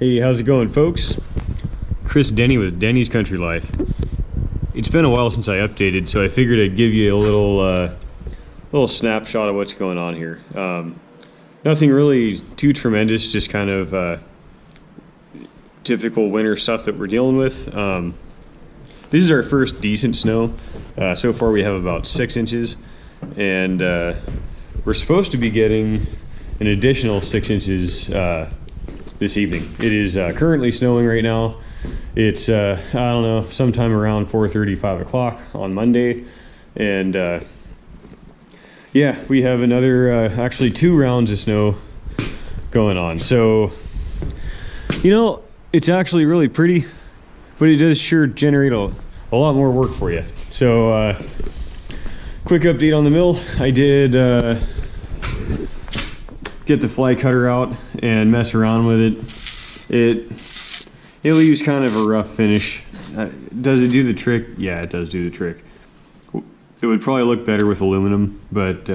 Hey, how's it going, folks? Chris Denny with Denny's Country Life. It's been a while since I updated, so I figured I'd give you a little snapshot of what's going on here. Nothing really too tremendous, just kind of typical winter stuff that we're dealing with. This is our first decent snow. So far we have about 6 inches, and we're supposed to be getting an additional 6 inches this evening. It is currently snowing right now. It's I don't know, sometime around 4:30, 5 o'clock on Monday, and yeah, we have another actually 2 rounds of snow going on. So you know, it's actually really pretty, but it does sure generate a lot more work for you. So quick update on the mill. I did get the fly cutter out and mess around with it. It leaves kind of a rough finish. Does it do the trick? Yeah, it does do the trick. It would probably look better with aluminum, but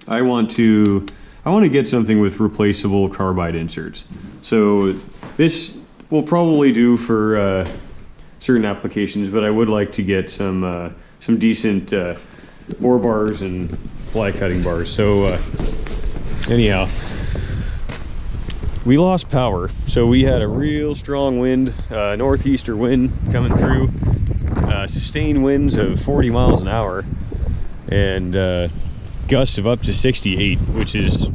I want to get something with replaceable carbide inserts. So this will probably do for certain applications, but I would like to get some decent bore bars and fly cutting bars. So anyhow, we lost power, so we had a real strong wind, northeaster wind coming through, sustained winds of 40 miles an hour, and gusts of up to 68, which is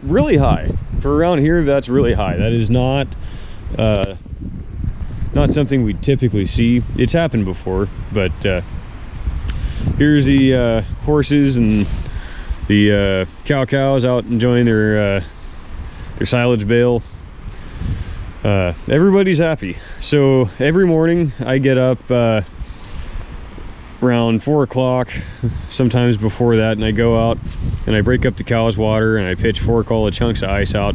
really high for around here. That's really high. That is not something we typically see. It's happened before, but here's the horses and the cows out enjoying their silage bale. Everybody's happy. So every morning I get up around 4 o'clock, sometimes before that, and I go out and I break up the cow's water and I pitchfork all the chunks of ice out,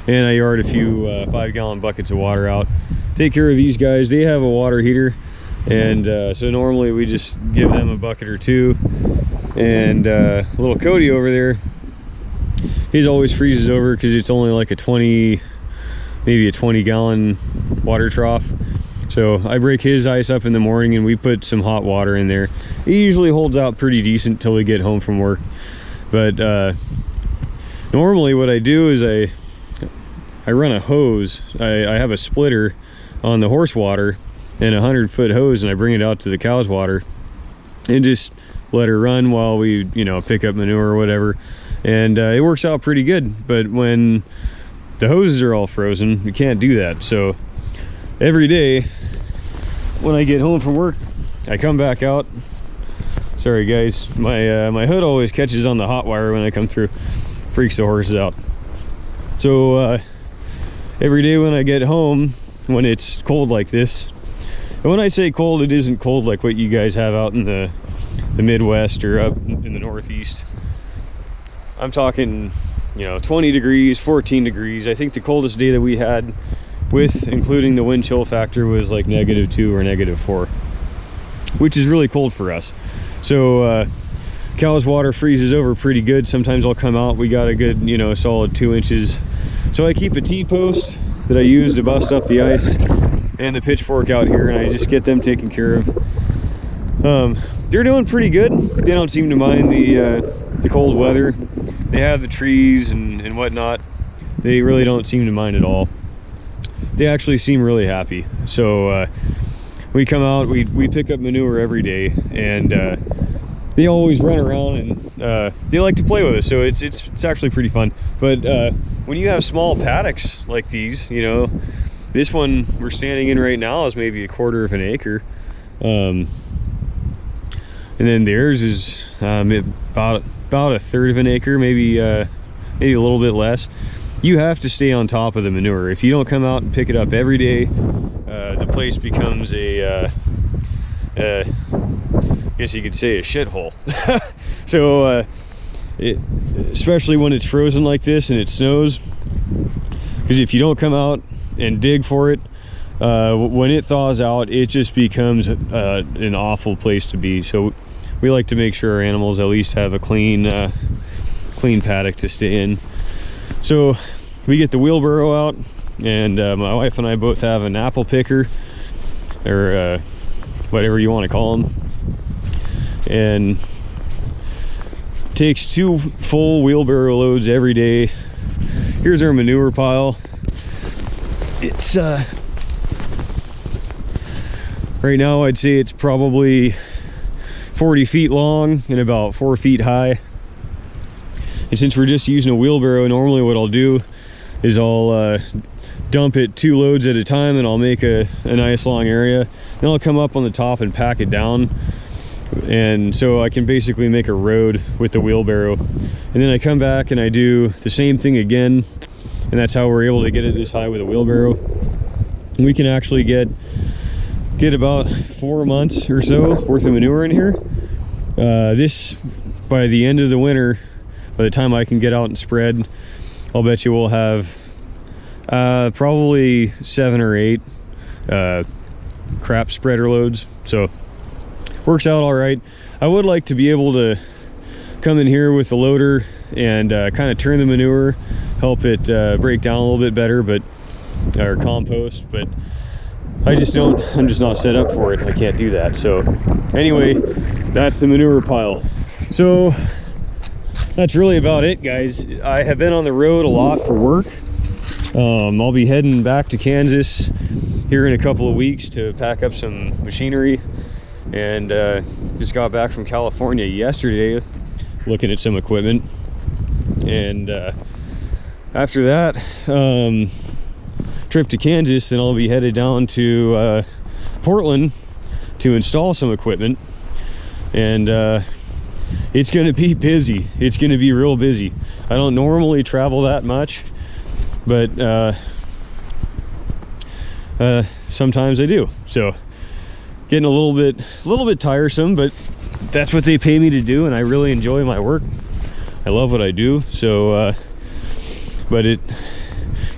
and I yard a few 5-gallon buckets of water out. Take care of these guys. They have a water heater, and so normally we just give them a bucket or two. And little Cody over there, he's always freezes over because it's only like maybe a 20-gallon water trough. So I break his ice up in the morning and we put some hot water in there. He usually holds out pretty decent till we get home from work. But normally what I do is I run a hose. I have a splitter on the horse water and a 100-foot hose, and I bring it out to the cow's water and just let her run while we, pick up manure or whatever. And it works out pretty good. But when the hoses are all frozen, you can't do that. So every day when I get home from work, I come back out. Sorry guys, my hood always catches on the hot wire when I come through. Freaks the horses out. So every day when I get home, when it's cold like this, and when I say cold, it isn't cold like what you guys have out in the Midwest or up in the Northeast. I'm talking 20 degrees, 14 degrees. I think the coldest day that we had, with including the wind chill factor, was like -2 or -4, which is really cold for us. So cow's water freezes over pretty good. Sometimes I'll come out, we got a good solid 2 inches. So I keep a T-post that I use to bust up the ice and the pitchfork out here, and I just get them taken care of. They're doing pretty good. They don't seem to mind the cold weather. They have the trees and whatnot. They really don't seem to mind at all. They actually seem really happy. So we come out, we pick up manure every day, and they always run around, and they like to play with us. So it's actually pretty fun. But when you have small paddocks like these, this one we're standing in right now is maybe 1/4 of an acre. And then theirs is about 1/3 of an acre, maybe a little bit less. You have to stay on top of the manure. If you don't come out and pick it up every day, the place becomes I guess you could say a shithole. So especially when it's frozen like this and it snows, because if you don't come out and dig for it, when it thaws out, it just becomes an awful place to be. So we like to make sure our animals at least have a clean paddock to stay in. So we get the wheelbarrow out, and my wife and I both have an apple picker, or whatever you want to call them, and takes 2 full wheelbarrow loads every day. Here's our manure pile. It's right now I'd say it's probably 40 feet long and about 4 feet high. And since we're just using a wheelbarrow, normally what I'll do is I'll dump it 2 loads at a time, and I'll make a nice long area. Then I'll come up on the top and pack it down, and so I can basically make a road with the wheelbarrow. And then I come back and I do the same thing again, and that's how we're able to get it this high with a wheelbarrow. And we can actually get about 4 months or so worth of manure in here. This, by the end of the winter, by the time I can get out and spread, I'll bet you we'll have probably 7 or 8 crap spreader loads. So works out all right. I would like to be able to come in here with the loader and kind of turn the manure, help it break down a little bit better, or compost, but I'm just not set up for it. I can't do that. So anyway, that's the manure pile. So that's really about it, guys. I have been on the road a lot for work. I'll be heading back to Kansas here in a couple of weeks to pack up some machinery, and just got back from California yesterday looking at some equipment. And after that trip to Kansas, then I'll be headed down to Portland to install some equipment, and it's going to be busy. It's going to be real busy. I don't normally travel that much, but sometimes I do. So getting a little bit tiresome, but that's what they pay me to do, and I really enjoy my work. I love what I do. So but it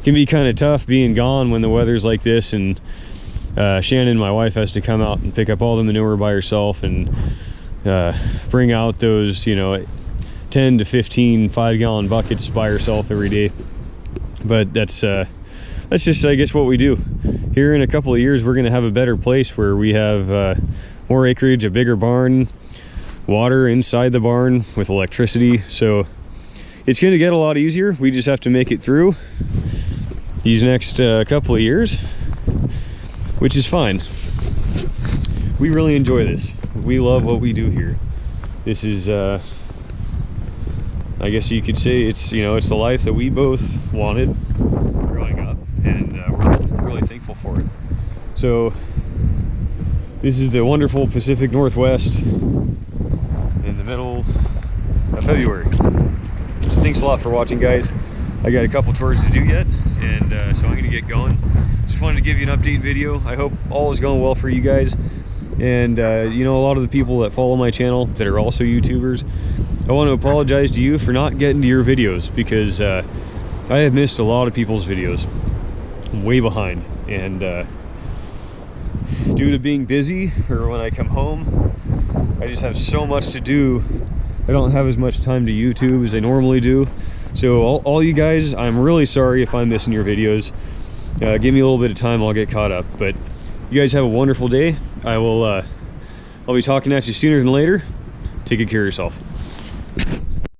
can be kind of tough being gone when the weather's like this, and Shannon, my wife, has to come out and pick up all the manure by herself and bring out those 10 to 15 5-gallon buckets by herself every day. But that's just, I guess, what we do. Here in a couple of years, we're going to have a better place where we have more acreage, a bigger barn, water inside the barn with electricity. So it's going to get a lot easier. We just have to make it through these next couple of years, which is fine. We really enjoy this. We love what we do here. This is I guess you could say it's the life that we both wanted growing up, and we're really thankful for it. So this is the wonderful Pacific Northwest in the middle of February. So thanks a lot for watching, guys. I got a couple chores to do yet, and so I'm gonna get going. Just wanted to give you an update video. I hope all is going well for you guys. And a lot of the people that follow my channel that are also YouTubers, I want to apologize to you for not getting to your videos, because I have missed a lot of people's videos. I'm way behind, and due to being busy, or when I come home, I just have so much to do. I don't have as much time to YouTube as I normally do. So all you guys, I'm really sorry if I'm missing your videos. Give me a little bit of time, I'll get caught up. But you guys have a wonderful day. I'll be talking at you sooner than later. Take good care of yourself.